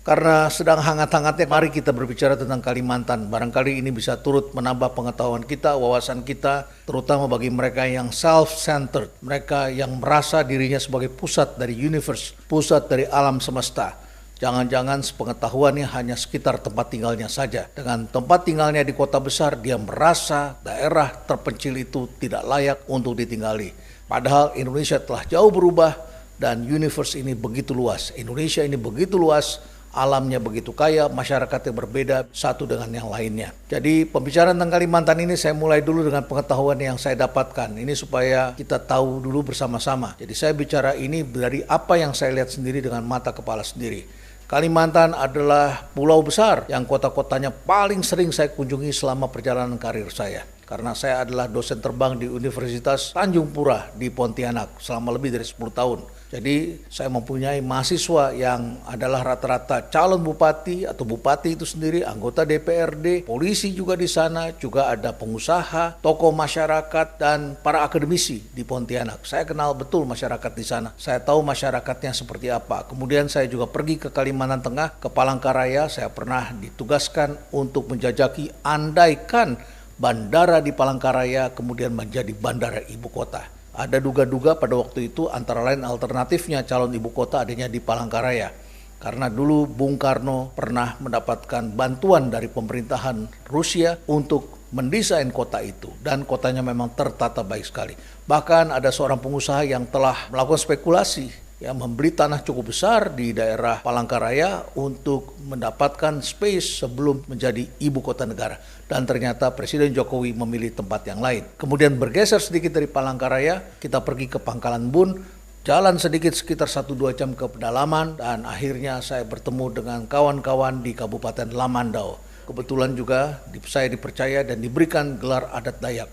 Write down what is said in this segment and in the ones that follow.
Karena sedang hangat-hangatnya, mari kita berbicara tentang Kalimantan. Barangkali ini bisa turut menambah pengetahuan kita, wawasan kita, terutama bagi mereka yang self-centered, mereka yang merasa dirinya sebagai pusat dari universe, pusat dari alam semesta. Jangan-jangan sepengetahuannya hanya sekitar tempat tinggalnya saja. Dengan tempat tinggalnya di kota besar, dia merasa daerah terpencil itu tidak layak untuk ditinggali. Padahal Indonesia telah jauh berubah dan universe ini begitu luas. Indonesia ini begitu luas, alamnya begitu kaya, masyarakatnya berbeda satu dengan yang lainnya. Jadi pembicaraan tentang Kalimantan ini saya mulai dulu dengan pengetahuan yang saya dapatkan. Ini supaya kita tahu dulu bersama-sama. Jadi saya bicara ini dari apa yang saya lihat sendiri dengan mata kepala sendiri. Kalimantan adalah pulau besar yang kota-kotanya paling sering saya kunjungi selama perjalanan karir saya. Karena saya adalah dosen terbang di Universitas Tanjung Pura di Pontianak selama lebih dari 10 tahun. Jadi saya mempunyai mahasiswa yang adalah rata-rata calon bupati atau bupati itu sendiri, anggota DPRD, polisi juga di sana, juga ada pengusaha, tokoh masyarakat, dan para akademisi di Pontianak. Saya kenal betul masyarakat di sana. Saya tahu masyarakatnya seperti apa. Kemudian saya juga pergi ke Kalimantan Tengah, ke Palangkaraya. Saya pernah ditugaskan untuk menjajaki andaikan bandara di Palangkaraya kemudian menjadi bandara ibu kota. Ada duga-duga pada waktu itu antara lain alternatifnya calon ibu kota adanya di Palangkaraya. Karena dulu Bung Karno pernah mendapatkan bantuan dari pemerintahan Rusia untuk mendesain kota itu. Dan kotanya memang tertata baik sekali. Bahkan ada seorang pengusaha yang telah melakukan spekulasi, membeli tanah cukup besar di daerah Palangkaraya untuk mendapatkan space sebelum menjadi ibu kota negara. Dan ternyata Presiden Jokowi memilih tempat yang lain. Kemudian bergeser sedikit dari Palangkaraya, kita pergi ke Pangkalan Bun, jalan sedikit sekitar 1-2 jam ke pedalaman, dan akhirnya saya bertemu dengan kawan-kawan di Kabupaten Lamandau. Kebetulan juga saya dipercaya dan diberikan gelar adat Dayak.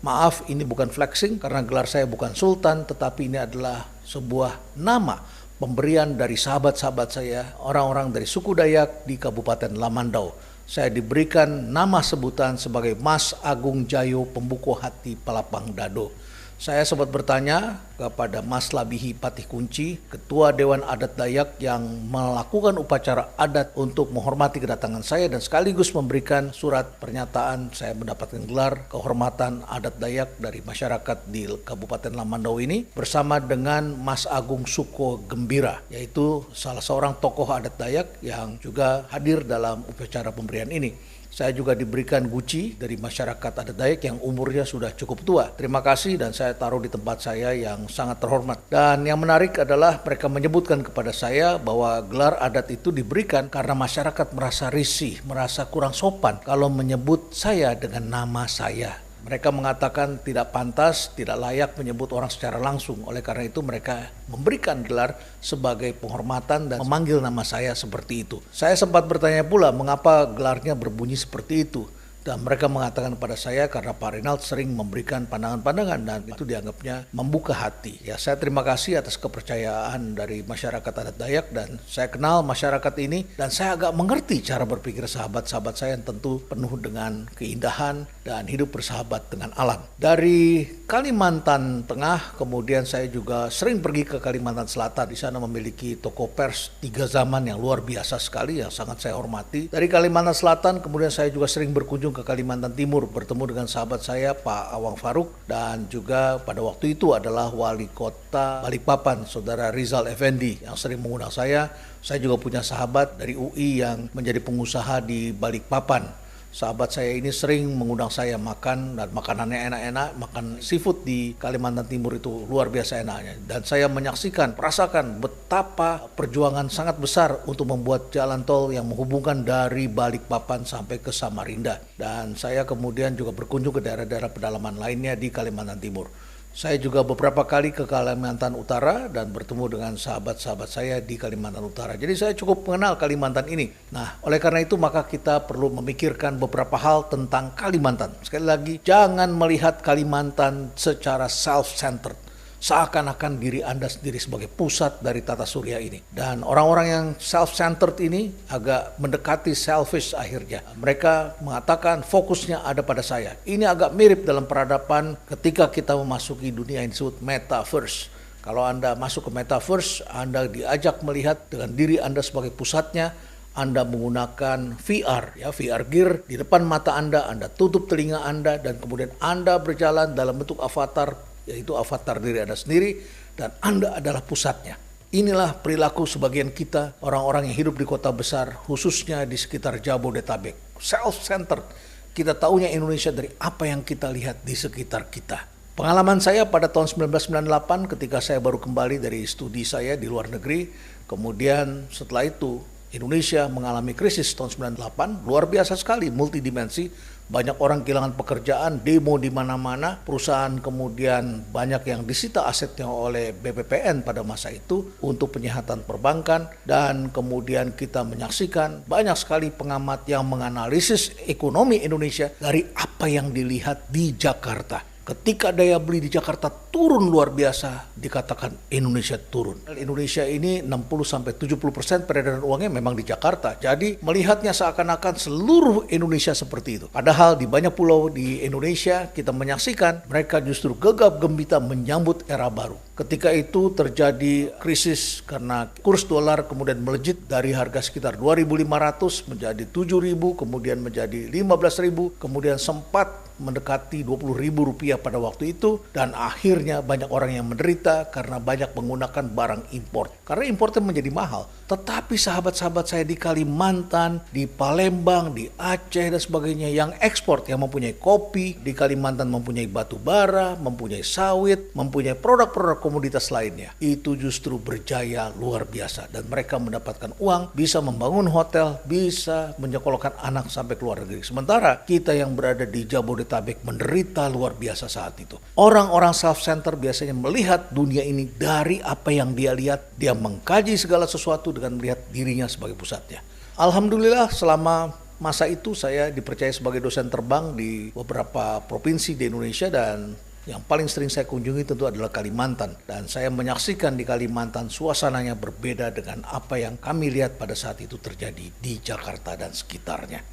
Maaf, ini bukan flexing karena gelar saya bukan sultan, tetapi ini adalah sebuah nama pemberian dari sahabat-sahabat saya, orang-orang dari suku Dayak di Kabupaten Lamandau. Saya diberikan nama sebutan sebagai Mas Agung Jayo Pembuku Hati Palapang Dado. Saya sempat bertanya kepada Mas Labihi Patih Kunci, Ketua Dewan Adat Dayak yang melakukan upacara adat untuk menghormati kedatangan saya dan sekaligus memberikan surat pernyataan saya mendapatkan gelar kehormatan adat Dayak dari masyarakat di Kabupaten Lamandau ini bersama dengan Mas Agung Suko Gembira, yaitu salah seorang tokoh adat Dayak yang juga hadir dalam upacara pemberian ini. Saya juga diberikan guci dari masyarakat adat Dayak yang umurnya sudah cukup tua. Terima kasih dan saya taruh di tempat saya yang sangat terhormat. Dan yang menarik adalah mereka menyebutkan kepada saya bahwa gelar adat itu diberikan karena masyarakat merasa risih, merasa kurang sopan kalau menyebut saya dengan nama saya. Mereka mengatakan tidak pantas, tidak layak menyebut orang secara langsung. Oleh karena itu mereka memberikan gelar sebagai penghormatan dan memanggil nama saya seperti itu. Saya sempat bertanya pula mengapa gelarnya berbunyi seperti itu. Dan mereka mengatakan kepada saya karena Pak Rinald sering memberikan pandangan-pandangan dan itu dianggapnya membuka hati. Ya, saya terima kasih atas kepercayaan dari masyarakat adat Dayak dan saya kenal masyarakat ini dan saya agak mengerti cara berpikir sahabat-sahabat saya yang tentu penuh dengan keindahan dan hidup bersahabat dengan alam. Dari Kalimantan Tengah kemudian saya juga sering pergi ke Kalimantan Selatan. Di sana memiliki toko pers 3 zaman yang luar biasa sekali yang sangat saya hormati. Dari Kalimantan Selatan kemudian saya juga sering berkunjung ke Kalimantan Timur bertemu dengan sahabat saya Pak Awang Faruk dan juga pada waktu itu adalah wali kota Balikpapan Saudara Rizal Effendi yang sering mengundang saya. Saya juga punya sahabat dari UI yang menjadi pengusaha di Balikpapan. Sahabat saya ini sering mengundang saya makan dan makanannya enak-enak, makan seafood di Kalimantan Timur itu luar biasa enaknya. Dan saya menyaksikan, merasakan betapa perjuangan sangat besar untuk membuat jalan tol yang menghubungkan dari Balikpapan sampai ke Samarinda. Dan saya kemudian juga berkunjung ke daerah-daerah pedalaman lainnya di Kalimantan Timur. Saya juga beberapa kali ke Kalimantan Utara dan bertemu dengan sahabat-sahabat saya di Kalimantan Utara. Jadi saya cukup mengenal Kalimantan ini. Nah, oleh karena itu maka kita perlu memikirkan beberapa hal tentang Kalimantan. Sekali lagi, jangan melihat Kalimantan secara self-centered. Seakan-akan diri Anda sendiri sebagai pusat dari tata surya ini. Dan orang-orang yang self-centered ini agak mendekati selfish akhirnya. Mereka mengatakan fokusnya ada pada saya. Ini agak mirip dalam peradaban ketika kita memasuki dunia yang disebut metaverse. Kalau Anda masuk ke metaverse, Anda diajak melihat dengan diri Anda sebagai pusatnya. Anda menggunakan VR, ya VR gear di depan mata Anda tutup telinga Anda, dan kemudian Anda berjalan dalam bentuk avatar, yaitu avatar diri Anda sendiri, dan Anda adalah pusatnya. Inilah perilaku sebagian kita, orang-orang yang hidup di kota besar, khususnya di sekitar Jabodetabek. Self-centered. Kita taunya Indonesia dari apa yang kita lihat di sekitar kita. Pengalaman saya pada tahun 1998 ketika saya baru kembali dari studi saya di luar negeri, kemudian setelah itu Indonesia mengalami krisis tahun 98, luar biasa sekali, multidimensi, banyak orang kehilangan pekerjaan, demo di mana-mana, perusahaan kemudian banyak yang disita asetnya oleh BPPN pada masa itu untuk penyihatan perbankan, dan kemudian kita menyaksikan banyak sekali pengamat yang menganalisis ekonomi Indonesia dari apa yang dilihat di Jakarta. Ketika daya beli di Jakarta turun luar biasa, dikatakan Indonesia turun. Indonesia ini 60-70% peredaran uangnya memang di Jakarta. Jadi melihatnya seakan-akan seluruh Indonesia seperti itu. Padahal di banyak pulau di Indonesia kita menyaksikan mereka justru gegap gembita menyambut era baru. Ketika itu terjadi krisis karena kurs dolar kemudian melejit dari harga sekitar 2.500 menjadi 7.000, kemudian menjadi 15.000, kemudian sempat mendekati Rp20.000 pada waktu itu, dan akhirnya banyak orang yang menderita karena banyak menggunakan barang impor. Karena importnya menjadi mahal. Tetapi sahabat-sahabat saya di Kalimantan, di Palembang, di Aceh dan sebagainya yang ekspor, yang mempunyai kopi, di Kalimantan mempunyai batu bara, mempunyai sawit, mempunyai produk-produk komoditas lainnya. Itu justru berjaya luar biasa, dan mereka mendapatkan uang, bisa membangun hotel, bisa menyekolahkan anak sampai ke luar negeri. Sementara kita yang berada di Jabodetabek menderita luar biasa saat itu. Orang-orang self-center biasanya melihat dunia ini dari apa yang dia lihat. Dia mengkaji segala sesuatu dengan melihat dirinya sebagai pusatnya. Alhamdulillah selama masa itu saya dipercaya sebagai dosen terbang di beberapa provinsi di Indonesia, dan yang paling sering saya kunjungi tentu adalah Kalimantan. Dan saya menyaksikan di Kalimantan suasananya berbeda dengan apa yang kami lihat pada saat itu terjadi di Jakarta dan sekitarnya.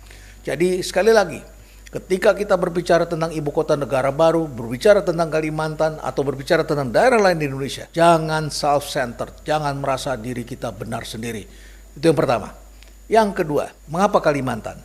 Jadi sekali lagi, ketika kita berbicara tentang ibu kota negara baru, berbicara tentang Kalimantan, atau berbicara tentang daerah lain di Indonesia, jangan self-centered, jangan merasa diri kita benar sendiri. Itu yang pertama. Yang kedua, mengapa Kalimantan?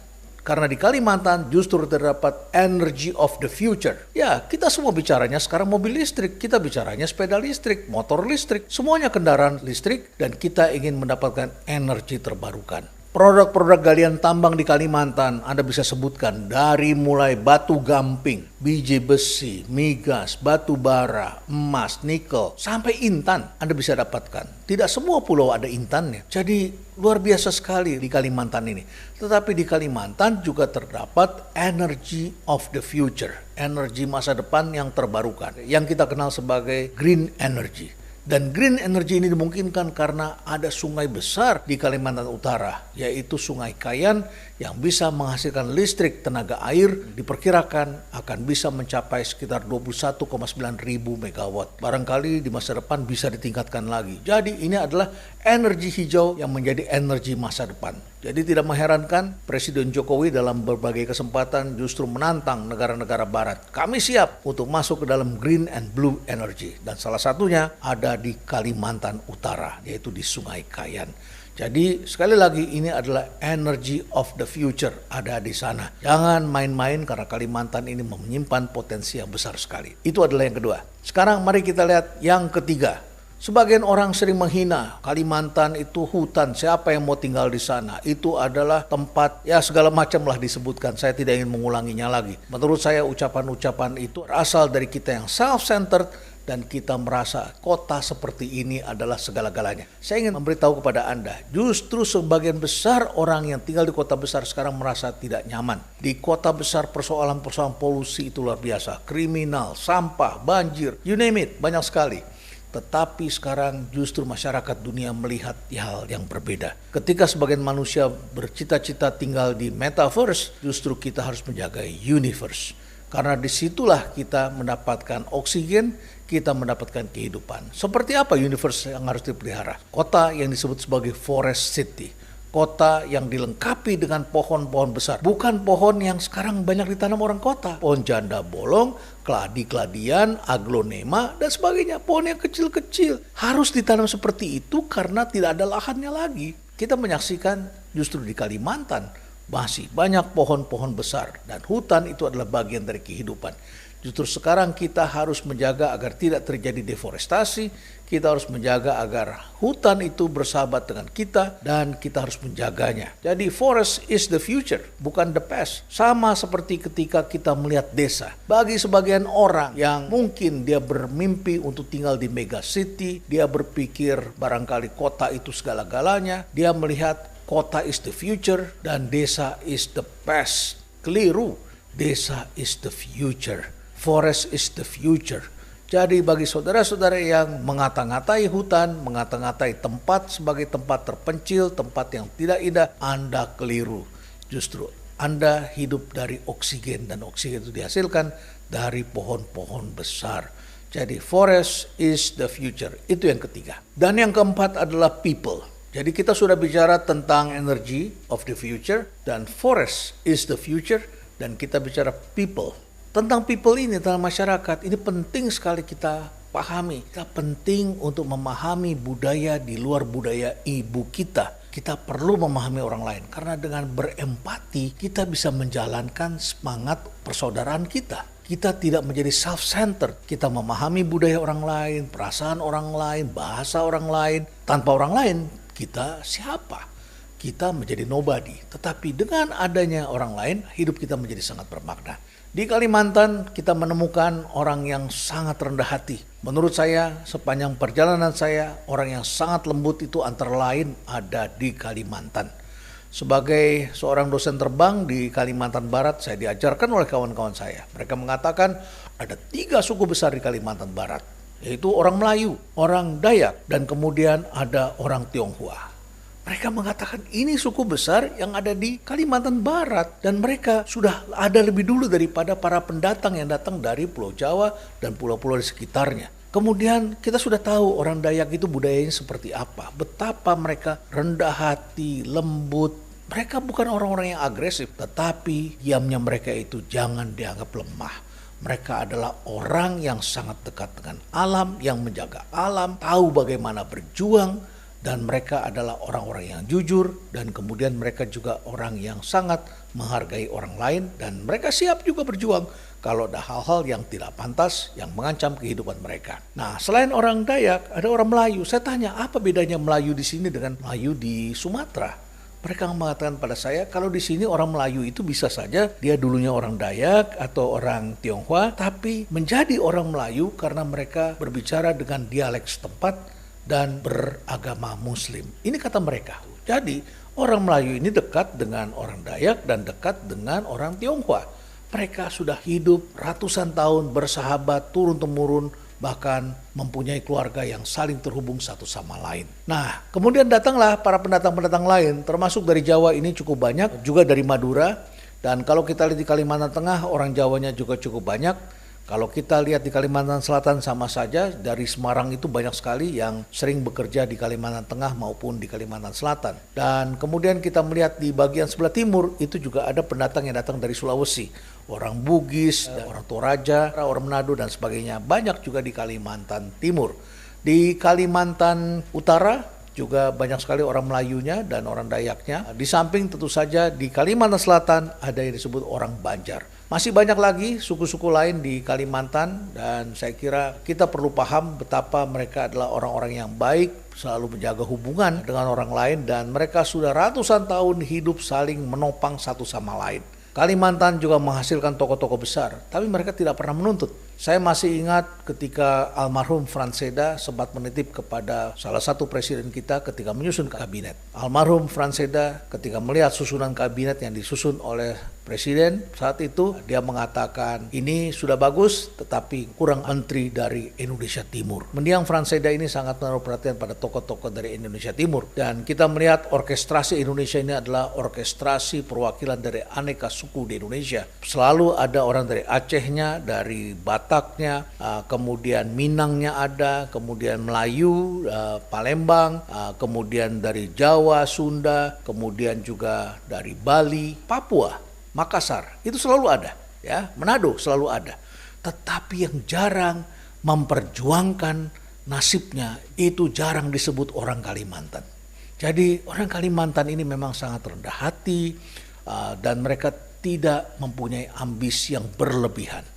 Karena di Kalimantan justru terdapat energy of the future. Ya, kita semua bicaranya sekarang mobil listrik, kita bicaranya sepeda listrik, motor listrik, semuanya kendaraan listrik, dan kita ingin mendapatkan energi terbarukan. Produk-produk galian tambang di Kalimantan Anda bisa sebutkan dari mulai batu gamping, biji besi, migas, batu bara, emas, nikel, sampai intan Anda bisa dapatkan. Tidak semua pulau ada intannya. Jadi luar biasa sekali di Kalimantan ini. Tetapi di Kalimantan juga terdapat energy of the future, energi masa depan yang terbarukan, yang kita kenal sebagai green energy. Dan green energy ini dimungkinkan karena ada sungai besar di Kalimantan Utara, yaitu Sungai Kayan, yang bisa menghasilkan listrik tenaga air, diperkirakan akan bisa mencapai sekitar 21,9 ribu megawatt. Barangkali di masa depan bisa ditingkatkan lagi. Jadi ini adalah energi hijau yang menjadi energi masa depan. Jadi tidak mengherankan Presiden Jokowi dalam berbagai kesempatan justru menantang negara-negara barat. Kami siap untuk masuk ke dalam green and blue energy. Dan salah satunya ada di Kalimantan Utara, yaitu di Sungai Kayan. Jadi sekali lagi ini adalah energy of the future ada di sana. Jangan main-main karena Kalimantan ini menyimpan potensi yang besar sekali. Itu adalah yang kedua. Sekarang mari kita lihat yang ketiga. Sebagian orang sering menghina Kalimantan itu hutan, siapa yang mau tinggal di sana? Itu adalah tempat, ya segala macam lah disebutkan, saya tidak ingin mengulanginya lagi. Menurut saya ucapan-ucapan itu berasal dari kita yang self-centered, dan kita merasa kota seperti ini adalah segala-galanya. Saya ingin memberitahu kepada Anda, justru sebagian besar orang yang tinggal di kota besar sekarang merasa tidak nyaman. Di kota besar persoalan-persoalan polusi itu luar biasa, kriminal, sampah, banjir, you name it, banyak sekali. Tetapi sekarang justru masyarakat dunia melihat hal yang berbeda. Ketika sebagian manusia bercita-cita tinggal di metaverse, justru kita harus menjaga universe. Karena disitulah kita mendapatkan oksigen, kita mendapatkan kehidupan. Seperti apa universe yang harus dipelihara? Kota yang disebut sebagai forest city. Kota yang dilengkapi dengan pohon-pohon besar. Bukan pohon yang sekarang banyak ditanam orang kota. Pohon janda bolong, keladi-keladian, aglonema, dan sebagainya. Pohon yang kecil-kecil. Harus ditanam seperti itu karena tidak ada lahannya lagi. Kita menyaksikan justru di Kalimantan masih banyak pohon-pohon besar dan hutan itu adalah bagian dari kehidupan. Justru sekarang kita harus menjaga agar tidak terjadi deforestasi, kita harus menjaga agar hutan itu bersahabat dengan kita dan kita harus menjaganya. Jadi forest is the future, bukan the past. Sama seperti ketika kita melihat desa. Bagi sebagian orang yang mungkin dia bermimpi untuk tinggal di mega city, dia berpikir barangkali kota itu segala-galanya, dia melihat kota is the future dan desa is the past. Keliru, desa is the future. Forest is the future. Jadi bagi saudara-saudara yang mengata-ngatai hutan, mengata-ngatai tempat sebagai tempat terpencil, tempat yang tidak indah, Anda keliru. Justru Anda hidup dari oksigen dan oksigen itu dihasilkan dari pohon-pohon besar. Jadi forest is the future. Itu yang ketiga. Dan yang keempat adalah people. Jadi kita sudah bicara tentang energy of the future dan forest is the future dan kita bicara people. Tentang people ini, tentang masyarakat, ini penting sekali kita pahami. Kita penting untuk memahami budaya di luar budaya ibu kita. Kita perlu memahami orang lain. Karena dengan berempati, kita bisa menjalankan semangat persaudaraan kita. Kita tidak menjadi self-centered. Kita memahami budaya orang lain, perasaan orang lain, bahasa orang lain. Tanpa orang lain, kita siapa? Kita menjadi nobody. Tetapi dengan adanya orang lain, hidup kita menjadi sangat bermakna. Di Kalimantan kita menemukan orang yang sangat rendah hati. Menurut saya sepanjang perjalanan saya orang yang sangat lembut itu antara lain ada di Kalimantan. Sebagai seorang dosen terbang di Kalimantan Barat saya diajarkan oleh kawan-kawan saya. Mereka mengatakan ada 3 suku besar di Kalimantan Barat. Yaitu orang Melayu, orang Dayak dan kemudian ada orang Tionghoa. Mereka mengatakan ini suku besar yang ada di Kalimantan Barat dan mereka sudah ada lebih dulu daripada para pendatang yang datang dari Pulau Jawa dan pulau-pulau di sekitarnya. Kemudian kita sudah tahu orang Dayak itu budayanya seperti apa, betapa mereka rendah hati, lembut. Mereka bukan orang-orang yang agresif, tetapi diamnya mereka itu jangan dianggap lemah. Mereka adalah orang yang sangat dekat dengan alam, yang menjaga alam, tahu bagaimana berjuang. Dan mereka adalah orang-orang yang jujur dan kemudian mereka juga orang yang sangat menghargai orang lain dan mereka siap juga berjuang kalau ada hal-hal yang tidak pantas yang mengancam kehidupan mereka. Nah, selain orang Dayak, ada orang Melayu. Saya tanya, apa bedanya Melayu di sini dengan Melayu di Sumatera? Mereka mengatakan pada saya, kalau di sini orang Melayu itu bisa saja dia dulunya orang Dayak atau orang Tionghoa, tapi menjadi orang Melayu karena mereka berbicara dengan dialek setempat dan beragama Muslim. Ini kata mereka. Jadi orang Melayu ini dekat dengan orang Dayak dan dekat dengan orang Tionghoa. Mereka sudah hidup ratusan tahun bersahabat turun-temurun, bahkan mempunyai keluarga yang saling terhubung satu sama lain. Nah, kemudian datanglah para pendatang-pendatang lain, termasuk dari Jawa ini cukup banyak, juga dari Madura. Dan kalau kita lihat di Kalimantan Tengah, orang Jawanya juga cukup banyak. Kalau kita lihat di Kalimantan Selatan sama saja, dari Semarang itu banyak sekali yang sering bekerja di Kalimantan Tengah maupun di Kalimantan Selatan. Dan kemudian kita melihat di bagian sebelah timur itu juga ada pendatang yang datang dari Sulawesi. Orang Bugis, orang Toraja, orang Manado dan sebagainya. Banyak juga di Kalimantan Timur. Di Kalimantan Utara juga banyak sekali orang Melayunya dan orang Dayaknya. Di samping tentu saja di Kalimantan Selatan ada yang disebut orang Banjar. Masih banyak lagi suku-suku lain di Kalimantan dan saya kira kita perlu paham betapa mereka adalah orang-orang yang baik, selalu menjaga hubungan dengan orang lain dan mereka sudah ratusan tahun hidup saling menopang satu sama lain. Kalimantan juga menghasilkan tokoh-tokoh besar, tapi mereka tidak pernah menuntut. Saya masih ingat ketika almarhum Franseda sempat menitip kepada salah satu presiden kita ketika menyusun kabinet. Almarhum Franseda ketika melihat susunan kabinet yang disusun oleh presiden saat itu, dia mengatakan ini sudah bagus tetapi kurang menteri dari Indonesia Timur. Mendiang Franseda ini sangat menaruh perhatian pada tokoh-tokoh dari Indonesia Timur. Dan kita melihat orkestrasi Indonesia ini adalah orkestrasi perwakilan dari aneka suku di Indonesia. Selalu ada orang dari Acehnya, dari Bataknya, kemudian Minangnya ada, kemudian Melayu, Palembang, kemudian dari Jawa, Sunda, kemudian juga dari Bali, Papua, Makassar, itu selalu ada, ya, Manado selalu ada. Tetapi yang jarang memperjuangkan nasibnya itu jarang disebut orang Kalimantan. Jadi orang Kalimantan ini memang sangat rendah hati dan mereka tidak mempunyai ambisi yang berlebihan.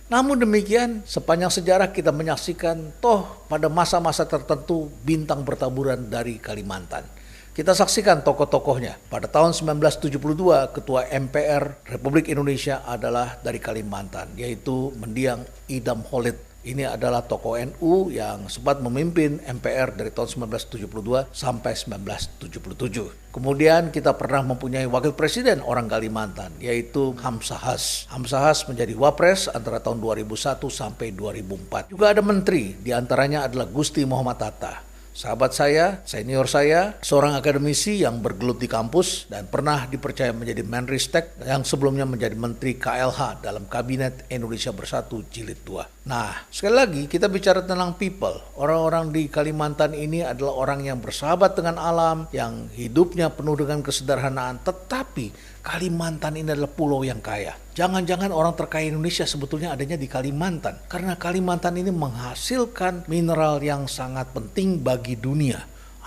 Namun demikian, sepanjang sejarah kita menyaksikan pada masa-masa tertentu bintang bertaburan dari Kalimantan. Kita saksikan tokoh-tokohnya. Pada tahun 1972, Ketua MPR Republik Indonesia adalah dari Kalimantan, yaitu mendiang Idam Holik. Ini adalah tokoh NU yang sempat memimpin MPR dari tahun 1972 sampai 1977. Kemudian kita pernah mempunyai wakil presiden orang Kalimantan, yaitu Hamzahas. Hamzahas menjadi wapres antara tahun 2001 sampai 2004. Juga ada menteri, diantaranya adalah Gusti Muhammad Hatta. Sahabat saya, senior saya, seorang akademisi yang bergelut di kampus dan pernah dipercaya menjadi Menristek yang sebelumnya menjadi Menteri KLH dalam Kabinet Indonesia Bersatu Jilid 2. Nah, sekali lagi kita bicara tentang people. Orang-orang di Kalimantan ini adalah orang yang bersahabat dengan alam, yang hidupnya penuh dengan kesederhanaan, tetapi Kalimantan ini adalah pulau yang kaya. Jangan-jangan orang terkaya Indonesia sebetulnya adanya di Kalimantan. Karena Kalimantan ini menghasilkan mineral yang sangat penting bagi dunia.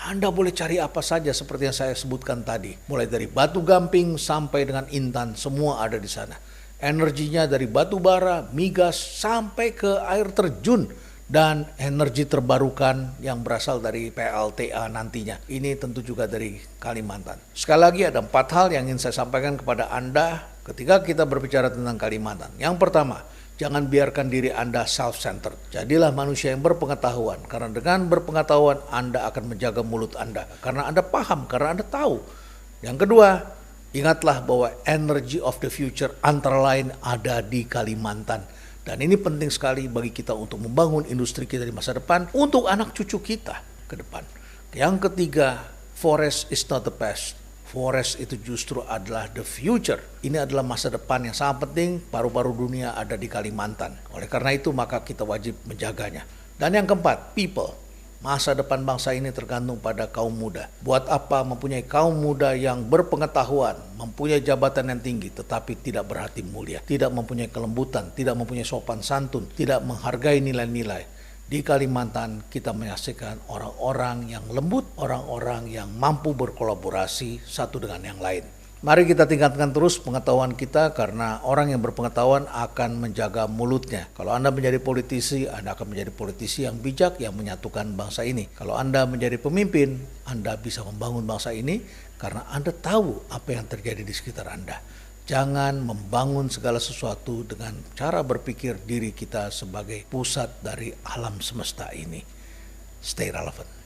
Anda boleh cari apa saja seperti yang saya sebutkan tadi. Mulai dari batu gamping sampai dengan intan, semua ada di sana. Energinya dari batu bara, migas, sampai ke air terjun. Dan energi terbarukan yang berasal dari PLTA nantinya. Ini tentu juga dari Kalimantan. Sekali lagi ada 4 hal yang ingin saya sampaikan kepada Anda ketika kita berbicara tentang Kalimantan. Yang pertama, jangan biarkan diri Anda self-centered. Jadilah manusia yang berpengetahuan. Karena dengan berpengetahuan Anda akan menjaga mulut Anda. Karena Anda paham, karena Anda tahu. Yang kedua, ingatlah bahwa energy of the future antara lain ada di Kalimantan. Dan ini penting sekali bagi kita untuk membangun industri kita di masa depan untuk anak cucu kita ke depan. Yang ketiga, forest is not the past. Forest itu justru adalah the future. Ini adalah masa depan yang sangat penting, paru-paru dunia ada di Kalimantan. Oleh karena itu maka kita wajib menjaganya. Dan yang keempat, people. Masa depan bangsa ini tergantung pada kaum muda. Buat apa mempunyai kaum muda yang berpengetahuan, mempunyai jabatan yang tinggi, tetapi tidak berhati mulia, tidak mempunyai kelembutan, tidak mempunyai sopan santun, tidak menghargai nilai-nilai. Di Kalimantan kita menyaksikan orang-orang yang lembut, orang-orang yang mampu berkolaborasi satu dengan yang lain. Mari kita tingkatkan terus pengetahuan kita karena orang yang berpengetahuan akan menjaga mulutnya. Kalau Anda menjadi politisi, Anda akan menjadi politisi yang bijak yang menyatukan bangsa ini. Kalau Anda menjadi pemimpin, Anda bisa membangun bangsa ini karena Anda tahu apa yang terjadi di sekitar Anda. Jangan membangun segala sesuatu dengan cara berpikir diri kita sebagai pusat dari alam semesta ini. Stay relevant.